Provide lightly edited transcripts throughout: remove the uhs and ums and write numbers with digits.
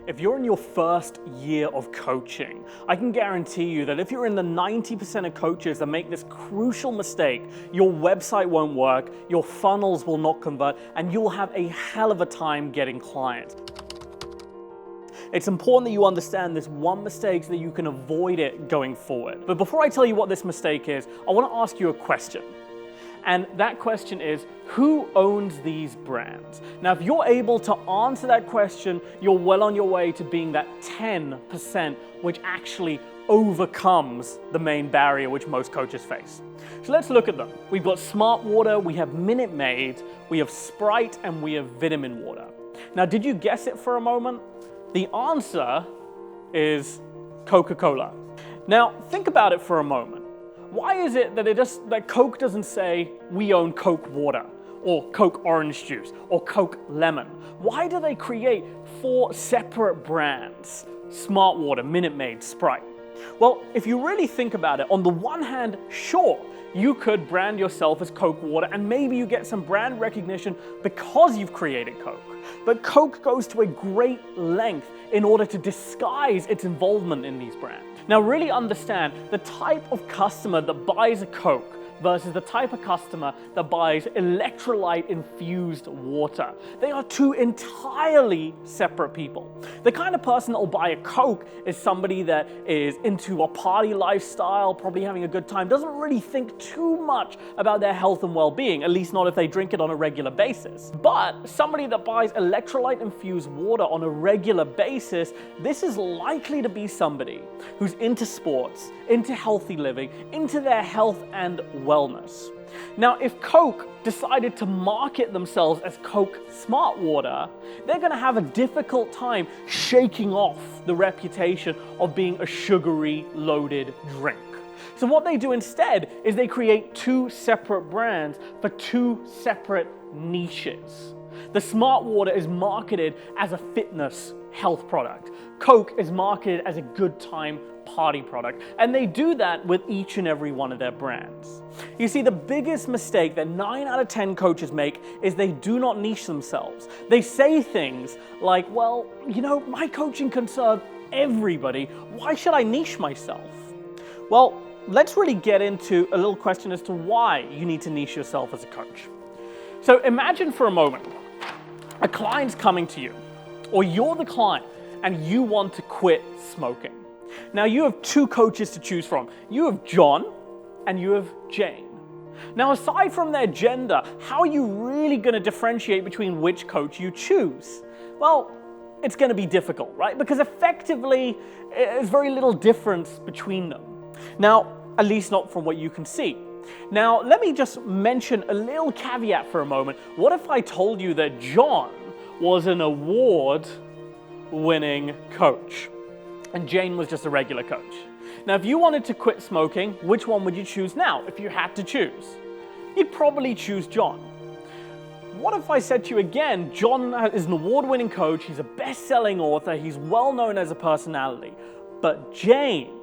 If you're in your first year of coaching, I can guarantee you that if you're in the 90% of coaches that make this crucial mistake, your website won't work, your funnels will not convert, and you'll have a hell of a time getting clients. It's important that you understand this one mistake so that you can avoid it going forward. But before I tell you what this mistake is, I want to ask you a question. And that question is, who owns these brands? Now, if you're able to answer that question, you're well on your way to being that 10% which actually overcomes the main barrier which most coaches face. So let's look at them. We've got Smart Water, we have Minute Maid, we have Sprite, and we have Vitamin Water. Now, did you guess it for a moment? The answer is Coca-Cola. Now, think about it for a moment. Why is it that Coke doesn't say, we own Coke Water, or Coke Orange Juice, or Coke Lemon? Why do they create 4 separate brands? Smart Water, Minute Maid, Sprite. Well, if you really think about it, on the one hand, sure, you could brand yourself as Coke Water and maybe you get some brand recognition because you've created Coke. But Coke goes to a great length in order to disguise its involvement in these brands. Now, really understand the type of customer that buys a Coke versus the type of customer that buys electrolyte-infused water. They are 2 entirely separate people. The kind of person that will buy a Coke is somebody that is into a party lifestyle, probably having a good time, doesn't really think too much about their health and well-being, at least not if they drink it on a regular basis. But somebody that buys electrolyte-infused water on a regular basis, this is likely to be somebody who's into sports, into healthy living, into their health and wellness. Now, if Coke decided to market themselves as Coke Smart Water, they're going to have a difficult time shaking off the reputation of being a sugary, loaded drink. So what they do instead is they create 2 separate brands for 2 separate niches. The Smart Water is marketed as a fitness health product. Coke is marketed as a good time party product, and they do that with each and every one of their brands. You see, the biggest mistake that 9 out of 10 coaches make is they do not niche themselves. They say things like, well, my coaching can serve everybody. Why should I niche myself? Well, let's really get into a little question as to why you need to niche yourself as a coach. So imagine for a moment, a client's coming to you, or you're the client, and you want to quit smoking. Now, you have 2 coaches to choose from. You have John and you have Jane. Now, aside from their gender, how are you really going to differentiate between which coach you choose? Well, it's going to be difficult, right? Because effectively, there's very little difference between them. Now, at least not from what you can see. Now, let me just mention a little caveat for a moment. What if I told you that John was an award-winning coach and Jane was just a regular coach? Now, if you wanted to quit smoking, which one would you choose now if you had to choose? You'd probably choose John. What if I said to you again, John is an award-winning coach, he's a best-selling author, he's well-known as a personality, but Jane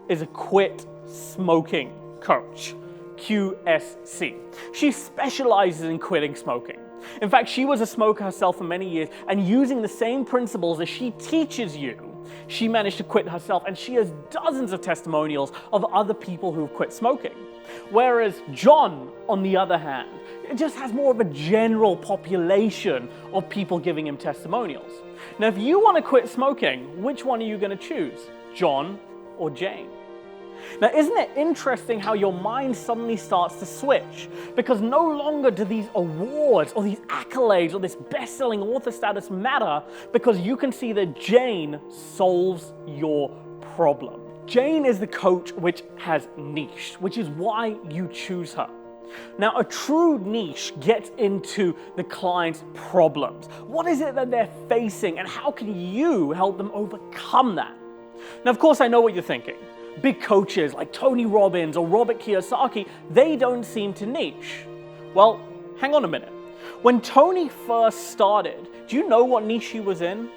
is a quit smoking coach, QSC. She specializes in quitting smoking. In fact, she was a smoker herself for many years, and using the same principles that she teaches you, she managed to quit herself, and she has dozens of testimonials of other people who have quit smoking. Whereas John, on the other hand, just has more of a general population of people giving him testimonials. Now, if you want to quit smoking, which one are you going to choose? John or Jane? Now, isn't it interesting how your mind suddenly starts to switch? Because no longer do these awards or these accolades or this best-selling author status matter, because you can see that Jane solves your problem. Jane is the coach which has niched, which is why you choose her. Now, a true niche gets into the client's problems. What is it that they're facing, and how can you help them overcome that? Now, of course, I know what you're thinking. Big coaches like Tony Robbins or Robert Kiyosaki, they don't seem to niche. Well, hang on a minute. When Tony first started, do you know what niche he was in?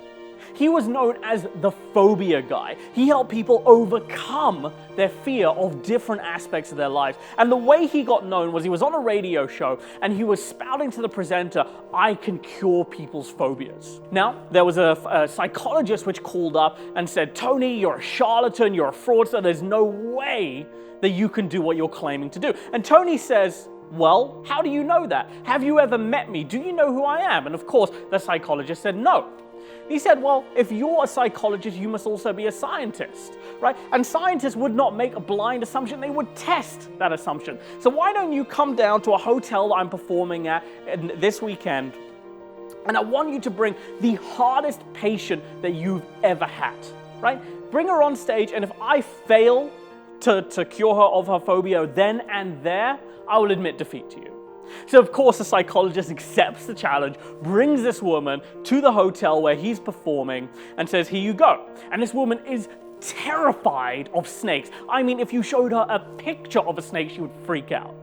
He was known as the phobia guy. He helped people overcome their fear of different aspects of their lives. And the way he got known was he was on a radio show and he was spouting to the presenter, "I can cure people's phobias." Now, there was a psychologist which called up and said, "Tony, you're a charlatan, you're a fraudster, there's no way that you can do what you're claiming to do." And Tony says, "Well, how do you know that? Have you ever met me? Do you know who I am?" And of course, the psychologist said no. He said, "Well, if you're a psychologist, you must also be a scientist, right? And scientists would not make a blind assumption, they would test that assumption. So why don't you come down to a hotel that I'm performing at this weekend, and I want you to bring the hardest patient that you've ever had, right? Bring her on stage, and if I fail to cure her of her phobia then and there, I will admit defeat to you." So of course the psychologist accepts the challenge, brings this woman to the hotel where he's performing and says, "Here you go." And this woman is terrified of snakes. I mean, if you showed her a picture of a snake, she would freak out.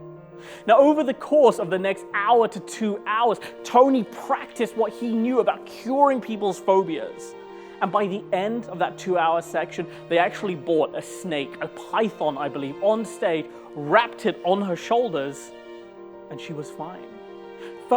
Now, over the course of the next hour to 2 hours, Tony practiced what he knew about curing people's phobias. And by the end of that 2-hour section, they actually brought a snake, a python, I believe, on stage, wrapped it on her shoulders, and she was fine.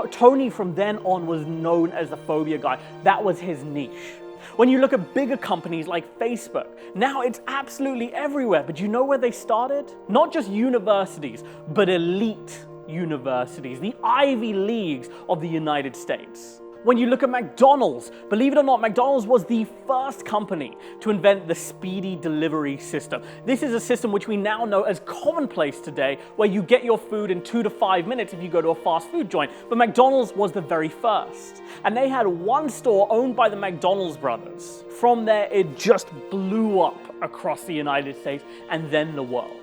Tony from then on was known as the phobia guy. That was his niche. When you look at bigger companies like Facebook, now it's absolutely everywhere. But you know where they started? Not just universities, but elite universities, the Ivy Leagues of the United States. When you look at McDonald's, believe it or not, McDonald's was the first company to invent the speedy delivery system. This is a system which we now know as commonplace today, where you get your food in 2 to 5 minutes if you go to a fast food joint. But McDonald's was the very first. And they had one store owned by the McDonald's brothers. From there, it just blew up across the United States and then the world.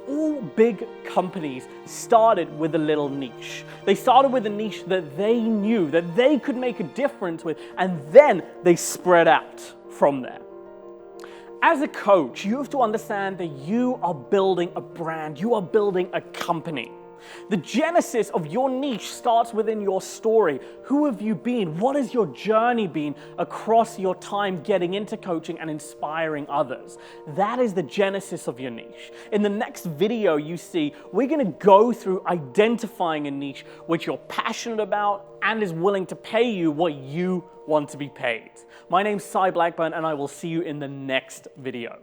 All big companies started with a little niche. They started with a niche that they knew, that they could make a difference with, and then they spread out from there. As a coach, you have to understand that you are building a brand, you are building a company. The genesis of your niche starts within your story. Who have you been? What has your journey been across your time getting into coaching and inspiring others? That is the genesis of your niche. In the next video you see, we're going to go through identifying a niche which you're passionate about and is willing to pay you what you want to be paid. My name's Cy Blackburn, and I will see you in the next video.